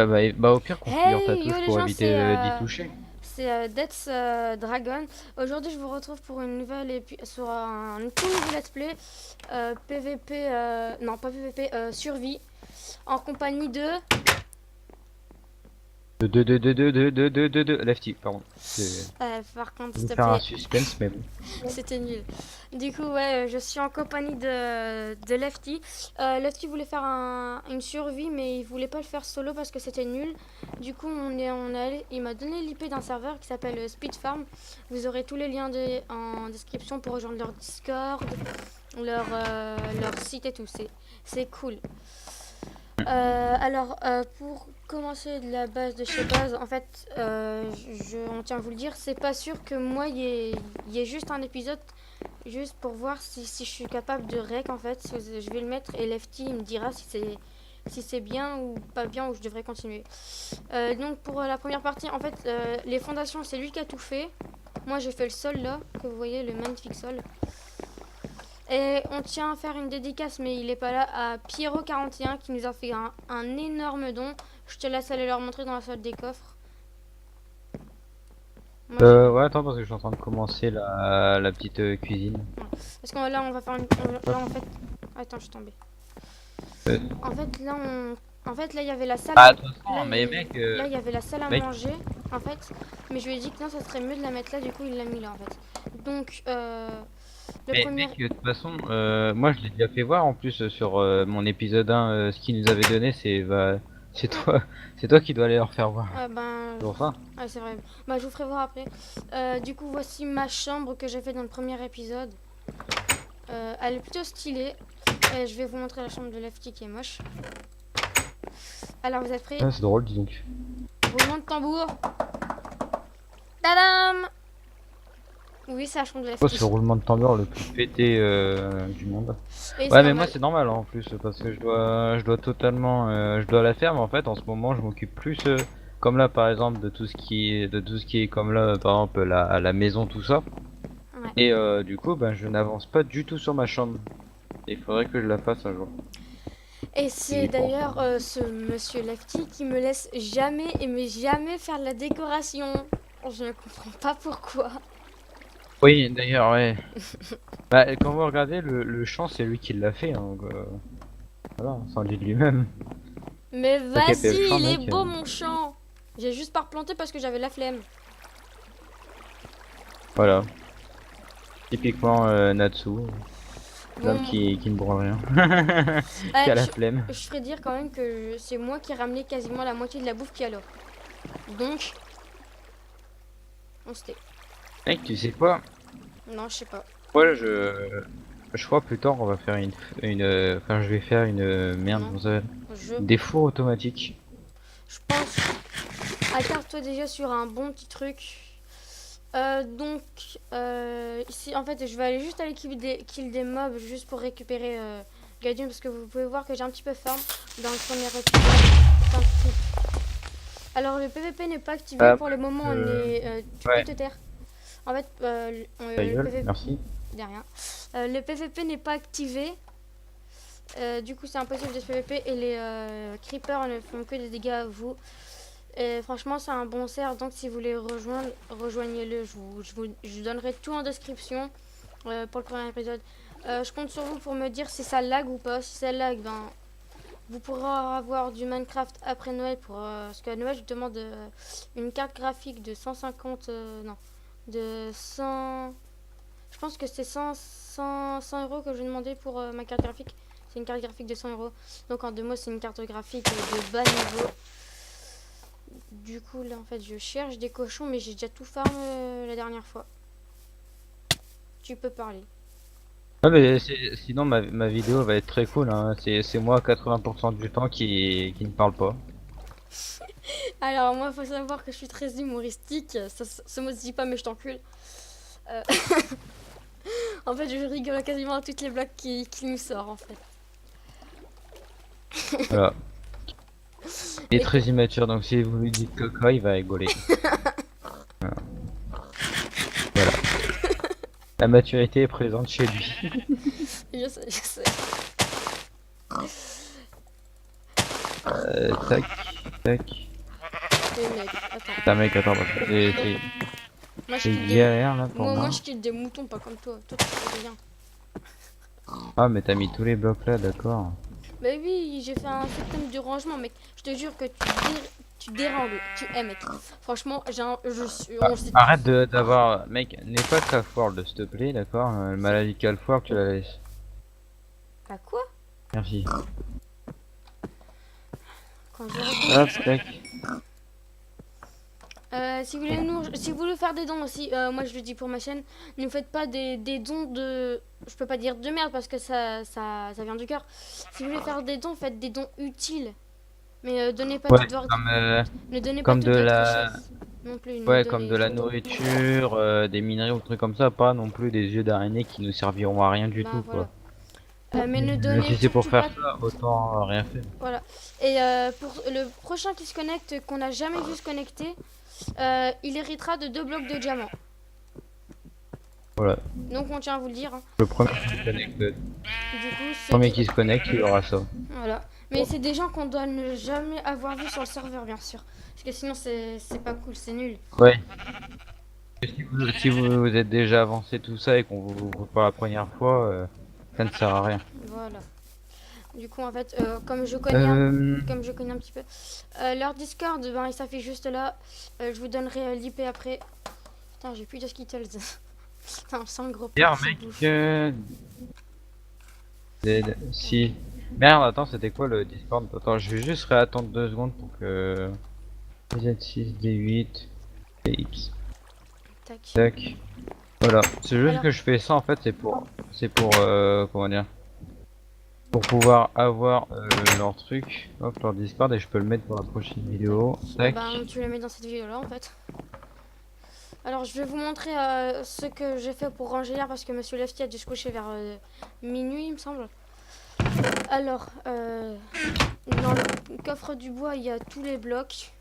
Ouais, bah au pire, configure ta Hey, yo touche les pour gens, éviter d'y toucher. c'est Death's Dragon. Aujourd'hui, je vous retrouve pour une nouvelle sur un tout nouveau let's play PVP, non pas PVP, survie, en compagnie de. Lefty, pardon. C'est Par contre, s'il vous te faire un plaît, suspense, mais bon. c'était nul. Du coup, ouais, je suis en compagnie de Lefty. Lefty voulait faire une survie, mais il voulait pas le faire solo parce que c'était nul. Du coup, il m'a donné l'IP d'un serveur qui s'appelle Speed Farm. Vous aurez tous les liens en description pour rejoindre leur Discord, leur site et tout. C'est cool. Pour commencer de la base de chez base, en fait, on tient à vous le dire, c'est pas sûr que moi, il y ait juste un épisode, juste pour voir si je suis capable de rec, en fait. Je vais le mettre et Lefty, il me dira si c'est bien ou pas bien, ou je devrais continuer. Donc, pour la première partie, en fait, les fondations, c'est lui qui a tout fait. Moi, j'ai fait le sol, là, que vous voyez, le magnifique sol. Et on tient à faire une dédicace, mais il est pas là, à Pierrot41 qui nous a fait un énorme don. Je te laisse aller leur montrer dans la salle des coffres. Moi, Ouais, attends, parce que je suis en train de commencer la petite cuisine. ouais. Parce que là, on va faire une. Là, en fait. Attends, je suis tombée. Euh, En fait, là, il y avait la salle Ah, à. de toute Là, façon, mais mec, là, il y avait la salle à mec, manger, en fait. Mais je lui ai dit que non, ça serait mieux de la mettre là, du coup, il l'a mis là, en fait. Donc, le mais premier. mec, de toute façon, moi je l'ai déjà fait voir en plus sur mon épisode 1, ce qu'il nous avait donné, c'est Ouais, toi, c'est toi qui dois aller leur faire voir. ben. C'est pour ça. Ouais, c'est vrai. Bah, je vous ferai voir après. Du coup, voici ma chambre que j'ai fait dans le premier épisode. Elle est plutôt stylée. Et je vais vous montrer la chambre de Lefty qui est moche. Alors, vous êtes prêts? Ah, c'est drôle, dis donc. Roulement de tambour. Tadam! Oui, c'est la chambre de Oh, c'est le Lefty. roulement de tambour le plus pété du monde. Et c'est Ouais, mais moi normal. c'est normal hein, en plus parce que je dois totalement, je dois la faire, mais en fait en ce moment je m'occupe plus, comme là par exemple de tout ce qui est comme là par exemple la maison tout ça. Ouais. Et du coup ben je n'avance pas du tout sur ma chambre. Il faudrait que je la fasse un jour. Et c'est J'y pense. d'ailleurs ce monsieur Lefty qui me laisse jamais et mais jamais faire de la décoration. Je ne comprends pas pourquoi. Oui, d'ailleurs ouais. Bah quand vous regardez le champ c'est lui qui l'a fait, hein, donc, voilà, sans lui de lui-même. Mais Toi qui as fait le vas-y, champ il est mec. beau mon champ. J'ai juste pas replanté parce que j'avais la flemme. Voilà. Typiquement Natsu. L'homme Bon, qui ne branle rien. Qui euh, a la je, flemme. je ferais dire quand même que c'est moi qui ai ramené quasiment la moitié de la bouffe qu'il y a là. Donc, on se tait. Mec, tu sais quoi? Non, je sais pas. Ouais, je crois plus tard on va faire enfin je vais faire merde, Non, comment ça s'appelle? je, Des fours automatiques. je pense. Attarde-toi déjà sur un bon petit truc. Donc, ici, en fait, je vais aller juste aller kill des mobs juste pour récupérer Gadium parce que vous pouvez voir que j'ai un petit peu farm dans le premier épisode. Enfin, alors, le PVP n'est pas activé pour le moment. On est. Tu peux Ouais, te taire. En fait, ta le gueule, PVP. merci. Derrière. Le PVP n'est pas activé. Du coup, c'est impossible de se PVP et les creepers ne font que des dégâts à vous. Et franchement, c'est un bon serve. Donc, si vous voulez rejoindre, rejoignez-le. Je donnerai tout en description pour le premier épisode. Je compte sur vous pour me dire si ça lag ou pas. Si ça lag, ben, vous pourrez avoir du Minecraft après Noël. Parce qu'à Noël, je demande une carte graphique de 150. Non, de 100. Je pense que c'est 100 euros que je demandais pour ma carte graphique. C'est une carte graphique de 100 euros. Donc en 2 mois, c'est une carte graphique de bas niveau. Du coup, là, en fait, je cherche des cochons, mais j'ai déjà tout farm la dernière fois. Tu peux parler. Ah mais sinon ma vidéo va être très cool, hein. C'est moi 80% du temps qui ne parle pas. Alors, moi, faut savoir que je suis très humoristique. Ce mot se dit pas, mais je t'encule. Euh, en fait, je rigole quasiment à toutes les blagues qui nous sortent, en fait. Voilà. Il est Et très immature, donc si vous lui dites coca, il va rigoler. Voilà. La maturité est présente chez lui. je sais, je sais. Tac, Tac. Et mec, attends. Putain mec, attends, Moi je c'est kill des... galère là pour Moi, moi. moi je kill des moutons, pas comme toi. Toi tu fais rien. Ah mais t'as mis tous les blocs là, d'accord. Bah oui, j'ai fait un système de rangement, mec. Je te jure que tu dérangles. Eh mec, franchement, je suis... Ah, On sait arrête d'avoir... Mec, n'aie pas Calfworld s'il te plaît, d'accord? Maladie Calfworld, tu la laisses. Pas quoi? Merci. Quand je Hop, recommence. tac. Si vous voulez faire des dons aussi, moi je le dis pour ma chaîne, ne faites pas des dons de... Je peux pas dire de merde parce que ça vient du cœur. Si vous voulez faire des dons, faites des dons utiles. Mais donnez pas Ouais, toute votre... Ne donnez pas comme de toute votre la... richesse. Non plus, ne Ouais, comme donnez de la juste... nourriture, des minerais ou des trucs comme ça, pas non plus des yeux d'araignée qui nous serviront à rien du Bah tout, voilà. quoi. Mais ne Mais donnez si c'est pour surtout faire pas... ça, autant rien faire. Voilà. Et pour le prochain qui se connecte, qu'on n'a jamais vu se connecter, il héritera de 2 blocs de diamants. Voilà. Donc on tient à vous le dire. Hein. Le premier qui se connecte, Du coup, il aura ça. voilà. Mais c'est des gens qu'on doit ne jamais avoir vu sur le serveur, bien sûr. Parce que sinon, c'est pas cool, c'est nul. Ouais. Si vous êtes déjà avancé tout ça et qu'on vous ouvre pour la première fois, ça ne sert à rien. Voilà. Du coup, en fait, comme je connais un petit peu, leur Discord, ben, il s'affiche juste là. Je vous donnerai l'IP après. Putain, j'ai plus de Skittles. Putain, sans le gros Hier, porc, mec, c'est bouffe. si. Merde, attends, c'était quoi le Discord? Attends, je vais juste réattendre 2 secondes pour que. Z6, D8, DX. Tac. Tac. Voilà. C'est juste Alors- que je fais ça en fait, comment dire? Pour pouvoir avoir leur truc, hop, leur Discord et je peux le mettre pour la prochaine vidéo. Tac. Ben, tu le mets dans cette vidéo là, en fait. Alors, je vais vous montrer ce que j'ai fait pour ranger hier parce que Monsieur Lefty a dû se coucher vers minuit, il me semble. Alors, dans le coffre du bois, il y a tous les blocs.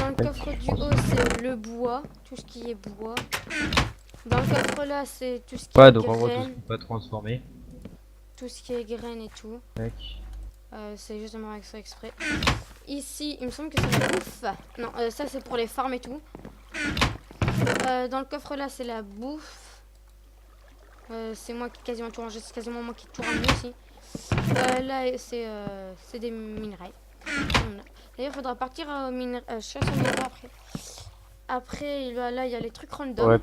Dans le coffre du haut, c'est le bois, tout ce qui est bois. Dans le coffre là, c'est tout ce qui Ouais, est donc en gros, tout ce graines, qui peut pas transformer. tout ce qui est graines et tout. Tac. C'est justement avec ça exprès. Ici, il me semble que c'est la bouffe. Non, ça c'est pour les farms et tout. Dans le coffre là, c'est la bouffe. C'est moi qui quasiment tout rangé, c'est quasiment moi qui tout rangé aussi. Là, c'est des minerais. D'ailleurs, il faudra partir chasse aux minerais après. Après, là, il y a les trucs random. Ouais.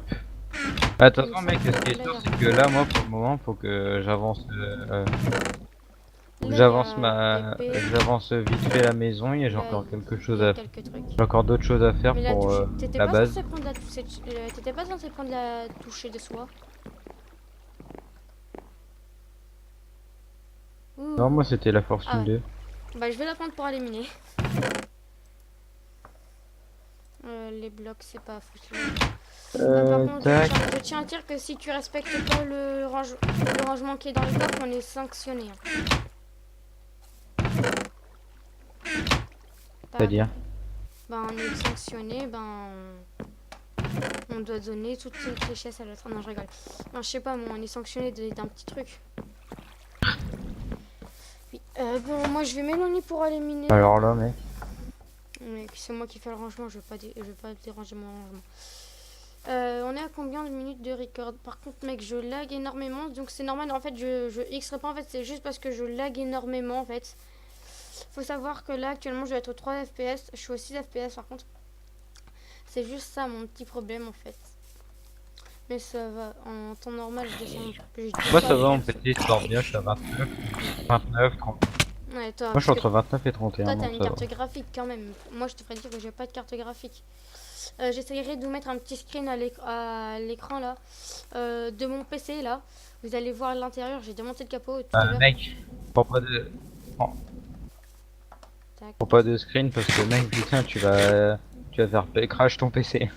Attention, Il me mec, semble ce qui est que sûr, là, c'est que là, moi, pour le moment, faut que j'avance. là, il y a épée, J'avance vite fait la maison et j'ai là, encore quelque il chose y a à quelques trucs. j'ai encore d'autres choses à faire Mais la pour touche, t'étais la pas base. censé prendre t'étais pas censé prendre la touche de soie. Ouh. Non, moi c'était la fortune Ah ouais. 2. Bah, je vais la prendre pour aller miner. Les blocs, c'est pas foutu. Par contre, Tac. je tiens à dire que si tu respectes pas le rangement qui est dans le coffre, on est sanctionné. Hein. C'est-à-dire? Ben, on est sanctionné, ben, on doit donner toutes ces richesses à l'autre. Non, je rigole. Non, je sais pas, moi, on est sanctionné d'un petit truc. Oui. Bon, moi, je vais m'éloigner pour aller miner. Alors là, mec. Mais c'est moi qui fais le rangement, je vais pas déranger mon rangement. On est à combien de minutes de record? Par contre, mec, je lag énormément, donc c'est normal. En fait, je x'erai pas. En fait, c'est juste parce que je lag énormément. En fait, faut savoir que là, actuellement, je vais être au 3 FPS. Je suis au 6 FPS par contre. C'est juste ça mon petit problème en fait. Mais ça va. En temps normal, je descends. Moi ça va, mon petit, je dors bien, je suis à 29, 30. Ouais, toi, Moi je suis entre 29 et 31. toi, t'as donc une ça carte va. graphique quand même. Moi, je te ferais dire que j'ai pas de carte graphique. J'essayerai de vous mettre un petit screen à l'écran là de mon PC là. Vous allez voir l'intérieur. J'ai démonté le capot tout à l'heure. Mec, prends pas de. Tac. Prends pas de screen parce que mec, putain, tu vas faire crash ton PC.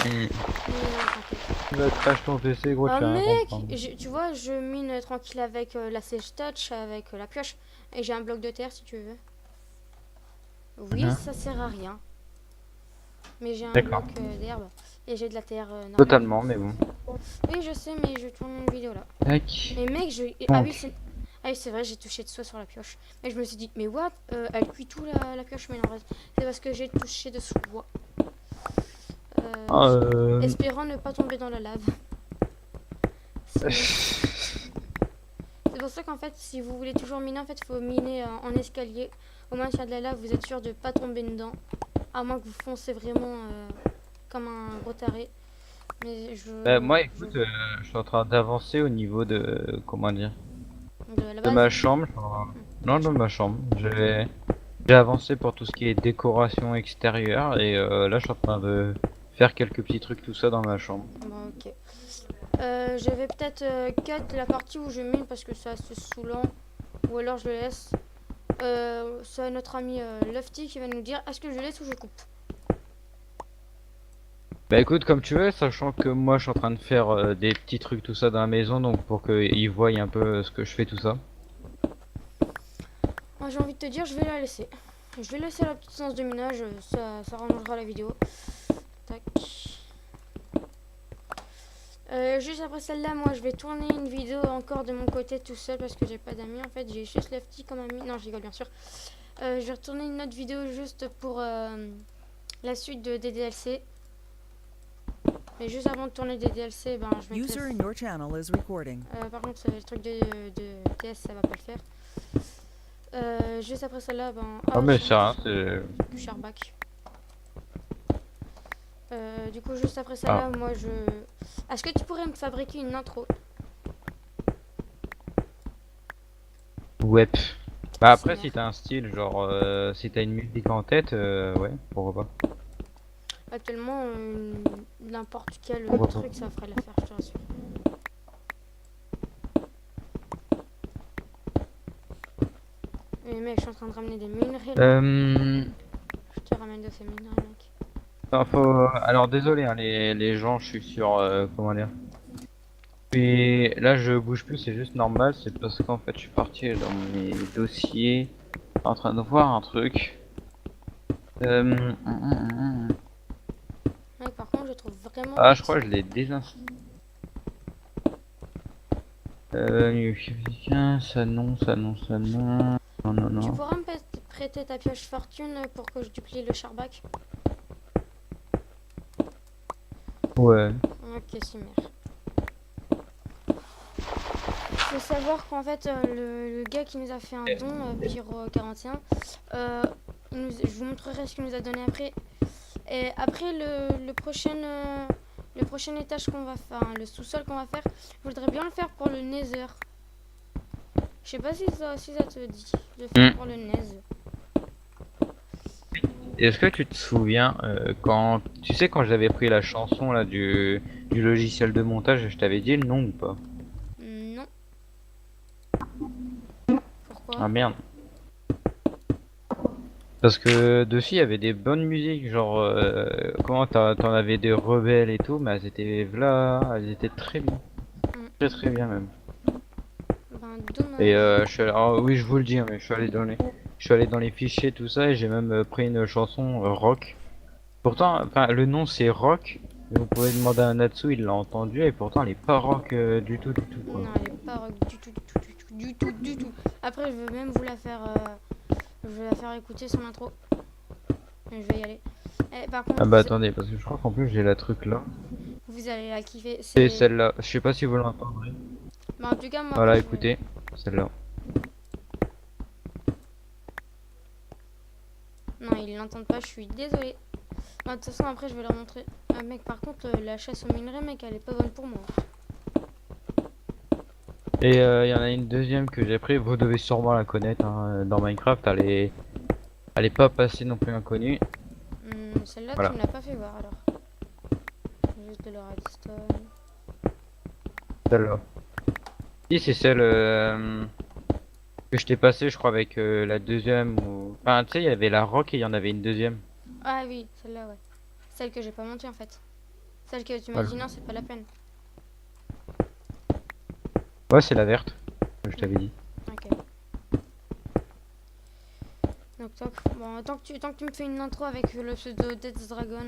Tu vas crash ton PC, gros, Ah tu vas rien mec, comprendre. tu vois, je mine tranquille avec la Sage Touch, avec la pioche. Et j'ai un bloc de terre si tu veux. Oui, Mhm. ça sert à rien. Mais j'ai un D'accord. bloc d'herbe. Et j'ai de la terre normale. Totalement, mais bon. Oui, je sais, mais je tourne une vidéo là. Tac. Mais mec, ah oui, Ah oui, c'est vrai, j'ai touché de soie sur la pioche. Mais je me suis dit, mais what? Elle cuit tout la pioche, mais non, c'est parce que j'ai touché de soie. Ah, Espérant ne pas tomber dans la lave. Sinon, c'est pour ça qu'en fait, si vous voulez toujours miner, en fait, il faut miner en escalier. Au moins, s'il y a de la lave, vous êtes sûr de pas tomber dedans. À moins que vous foncez vraiment comme un gros taré. Mais moi, écoute, je suis en train d'avancer au niveau de, comment dire, de la de base. ma chambre. Non, de ma chambre. J'ai avancé pour tout ce qui est décoration extérieure et là, je suis en train de faire quelques petits trucs tout ça dans ma chambre. Bon, ok. Je vais peut-être cut la partie où je mine parce que c'est assez saoulant. Ou alors je le laisse. C'est notre ami Lofty qui va nous dire est-ce que je laisse ou je coupe. Bah écoute, comme tu veux, sachant que moi, je suis en train de faire des petits trucs tout ça dans la maison, donc pour qu'ils voient un peu ce que je fais tout ça. Moi j'ai envie de te dire je vais la laisser. Je vais laisser la petite séance de minage, ça rallongera la vidéo. Tac. Juste après celle-là, moi je vais tourner une vidéo encore de mon côté tout seul parce que j'ai pas d'amis en fait. J'ai juste Lefty comme ami. Non, je rigole bien sûr. Je vais retourner une autre vidéo juste pour la suite des DLC. Mais juste avant de tourner des DLC, ben je User mettrai... in your channel is recording. par contre, le truc de TS, ça va pas le faire. Juste après celle-là, ben... Ah, mais ça, c'est. Charbac. Du coup, juste après celle-là, moi je... Est-ce que tu pourrais me fabriquer une intro? Ouais. Bah après, C'est si t'as un style, genre, si t'as une musique en tête, ouais, pourquoi pas. Actuellement, n'importe quel Pourquoi pas. truc, ça ferait l'affaire, je te rassure. Mais mec, je suis en train de ramener des minerais là. Je te ramène de ces minerais, mec. Alors désolé, hein, les gens, je suis sur, comment dire. Et là, je bouge plus, c'est juste normal, c'est parce qu'en fait, je suis parti dans mes dossiers, en train de voir un truc. Mec, par contre, je trouve vraiment... Ah, je crois que je l'ai désinstallé. Ça non, ça non, ça non. Non, non, Tu non. pourras me prêter ta pioche fortune pour que je duplie le charbac? Ouais. Ok, super. Faut savoir qu'en fait, le gars qui nous a fait un don, Pyro41, je vous montrerai ce qu'il nous a donné après. Et après le prochain étage qu'on va faire, le sous-sol qu'on va faire, je voudrais bien le faire pour le Nether. Je sais pas si ça te dit de faire pour le Nether. Est-ce que tu te souviens quand tu sais quand j'avais pris la chanson là du logiciel de montage, je t'avais dit le nom ou pas? Non. Pourquoi? Ah merde. Parce que dessus il y avait des bonnes musiques, genre comment t'en avais des rebelles et tout, mais elles étaient elles étaient très bien. Très très bien même. Ben dommage. Et je suis allé... ah oui, je vous le dis, hein, mais je suis allé dans les fichiers tout ça et j'ai même pris une chanson rock. Pourtant, enfin le nom c'est rock. Mais vous pouvez demander à Natsu, il l'a entendu et pourtant elle est pas rock du tout quoi. Non, elle est pas rock du tout, du tout. Après, je veux même vous la faire, je vais la faire écouter son intro. Je vais y aller. Par contre, Ah bah attendez, parce que je crois qu'en plus j'ai la truc là. vous allez la kiffer. C'est celle-là, je sais pas si vous l'entendrez. Mais en tout cas, moi, Voilà, après, écoutez, celle-là. Non, ils l'entendent pas, je suis désolée. De toute façon, après, je vais leur montrer. Mec, par contre, la chasse au minerai, mec, elle est pas bonne pour moi. Et il y en a une deuxième que j'ai pris, vous devez sûrement la connaître hein, dans Minecraft, elle est pas passée non plus inconnue. Celle-là, Voilà. tu me l'as pas fait voir alors. Juste de la redstone. Celle-là. Si, c'est celle que je t'ai passée, je crois, avec la deuxième. Enfin, tu sais, il y avait la rock et il y en avait une deuxième. Ah oui, celle-là, ouais. Celle que j'ai pas montée en fait. Celle que tu m'as Voilà. dit non, c'est pas la peine. Ouais, c'est la verte, comme je t'avais dit. Ok. Donc, bon, tant que tu me fais une intro avec le pseudo Death Dragon,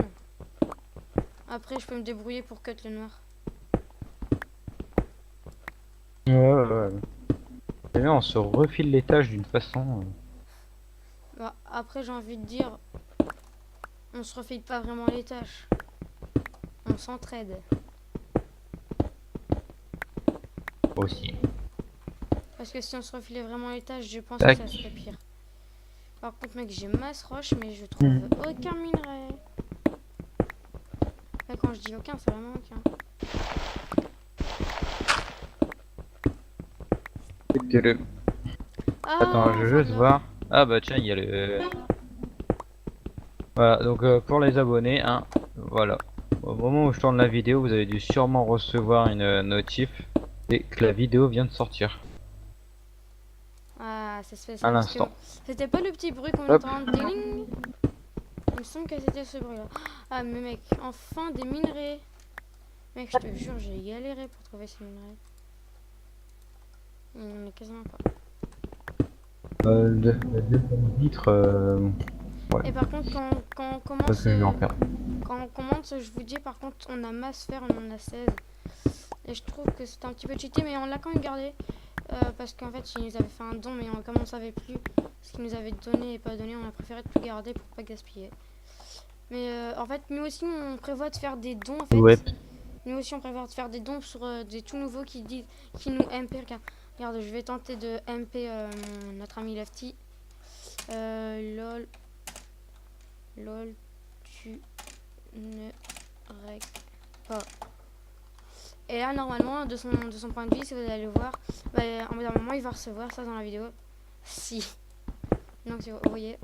après je peux me débrouiller pour cut le noir. Ouais. Et là, on se refile les tâches d'une façon. Bah, après, j'ai envie de dire, on se refile pas vraiment les tâches. On s'entraide. Aussi. Parce que si on se refilait vraiment les tâches, je pense Tac. que ça serait pire. Par contre, mec, j'ai masse roche, mais je trouve aucun minerai. Là, quand je dis aucun, c'est vraiment aucun. Ah, Attends, je veux juste voir. Ah bah tiens, il y a le. Voilà, donc pour les abonnés, hein, voilà. Au moment où je tourne la vidéo, vous avez dû sûrement recevoir une notif et que la vidéo vient de sortir. Ah, ça se fait ça À parce que l'instant. c'était pas le petit bruit qu'on Hop. entend. Ding. Il me semble que c'était ce bruit-là. Ah, mais mec, enfin des minerais. Mec, je te jure, j'ai galéré pour trouver ces minerais. Il n'y en a quasiment pas. Le deuxième litre, Et par contre, quand on commence, parce que je vais en faire. quand on commence, je vous dis, par contre, on a masse fer, on en a 16. Et je trouve que c'est un petit peu cheaté, mais on l'a quand même gardé. Parce qu'en fait, il nous avait fait un don, mais comme on savait plus ce qu'il nous avait donné et pas donné, on a préféré tout garder pour pas gaspiller. Mais en fait, nous aussi, on prévoit de faire des dons, en fait. Ouais. Nous aussi, on prévoit de faire des dons sur des tout nouveaux qui nous MP. Regarde, je vais tenter de MP notre ami Lefty. Lol. Lol, tu ne règles pas. Et là, normalement, de son point de vue, si vous allez le voir, bah, en bout d'un moment, il va recevoir ça dans la vidéo. Si. Donc, si vous voyez.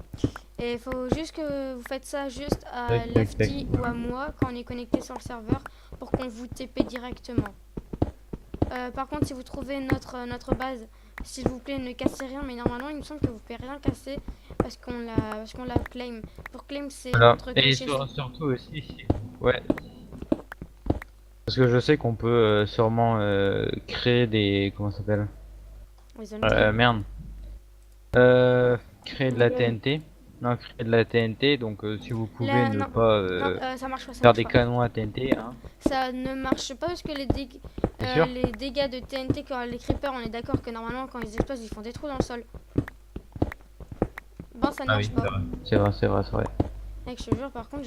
Et il faut juste que vous faites ça juste à Tac, tac, Lefty tac. ou à moi quand on est connecté sur le serveur pour qu'on vous TP directement. Par contre, si vous trouvez notre base, s'il vous plaît, ne cassez rien. Mais normalement, il me semble que vous pouvez rien casser parce qu'on l'a claim. Pour claim, c'est Voilà. notre Et cachet. surtout aussi, ouais. Parce que je sais qu'on peut sûrement créer des. Comment ça s'appelle? Merde. Créer de la TNT. Non, créer de la TNT. Donc, si vous pouvez ne Non, pas non, ça marche pas. Ça faire marche des pas. canons à TNT, hein. Ça ne marche pas parce que C'est sûr? les dégâts de TNT, quand les creepers, on est d'accord que normalement, quand ils explosent, ils font des trous dans le sol. Ben, ça ne Ah marche oui, pas. c'est vrai, c'est vrai, c'est vrai. Mec, je te jure, par contre,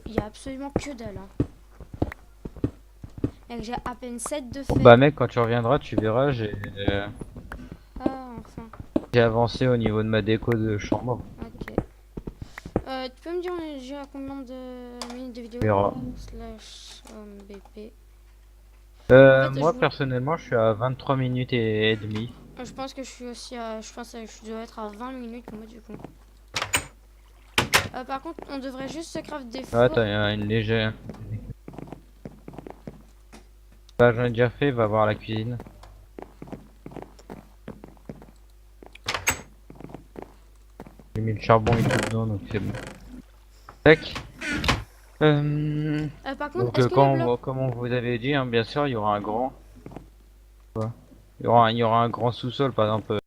il y a absolument que dalle. Hein. Mec, j'ai à peine 7 de fer. Bah mec, quand tu reviendras, tu verras, Ah, enfin. j'ai avancé au niveau de ma déco de chambre. Ok. Tu peux me dire, on est déjà à combien de minutes de vidéo? Tu verras. Slash BP. Moi personnellement, je suis à 23 minutes et demie. Je pense que je suis aussi à. Je pense que je dois être à 20 minutes, moi, du coup. Par contre, on devrait juste se craft des fours. Ouais, t'as une légère. Bah, j'en ai déjà fait, va voir la cuisine. J'ai mis le charbon et tout dedans, donc c'est bon. Tac. Par contre, Donc, est-ce que les blocs... comme on vous avait dit, hein, bien sûr, il y aura un grand. Quoi. Il y aura un grand sous-sol, par exemple.